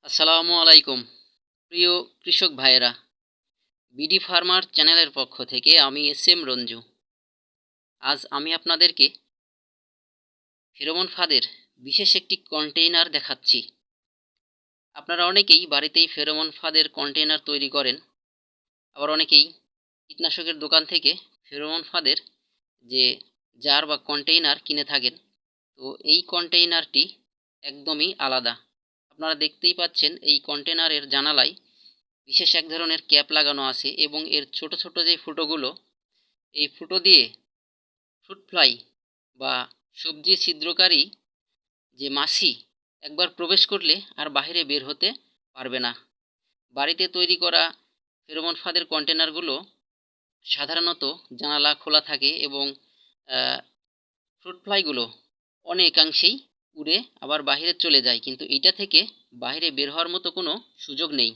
আসসালামু আলাইকুম প্রিয় কৃষক ভাইয়েরা। বিডি ফার্মার চ্যানেলের পক্ষ থেকে আমি এস এম রঞ্জু। আজ আমি আপনাদেরকে ফেরোমন ফাঁদের বিশেষ একটি কন্টেইনার দেখাচ্ছি। আপনারা অনেকেই বাড়িতেই ফেরোমন ফাঁদের কন্টেইনার তৈরি করেন, আবার অনেকেই কীটনাশকের দোকান থেকে ফেরোমন ফাঁদের যে জার বা কন্টেইনার কিনে থাকেন। তো এই কন্টেইনারটি একদমই আলাদা। আপনারা দেখতেই পাচ্ছেন এই কন্টেইনারের জানালায় বিশেষ এক ধরনের ক্যাপ লাগানো আছে এবং এর ছোট ছোট যে ফুটোগুলো, এই ফুটো দিয়ে ফ্রুট ফ্লাই বা সবজি ছিদ্রকারী যে মাছি একবার প্রবেশ করলে আর বাইরে বের হতে পারবে না। বাড়িতে তৈরি করা ফেরোমন ফাঁদের কন্টেনারগুলো সাধারণত জানালা খোলা থাকে এবং ফ্রুট ফ্লাইগুলো অনেকাংশেই উড়ে আবার বাইরে চলে যায়, কিন্তু এটা থেকে বাইরে বের হওয়ার মতো কোনো সুযোগ নেই।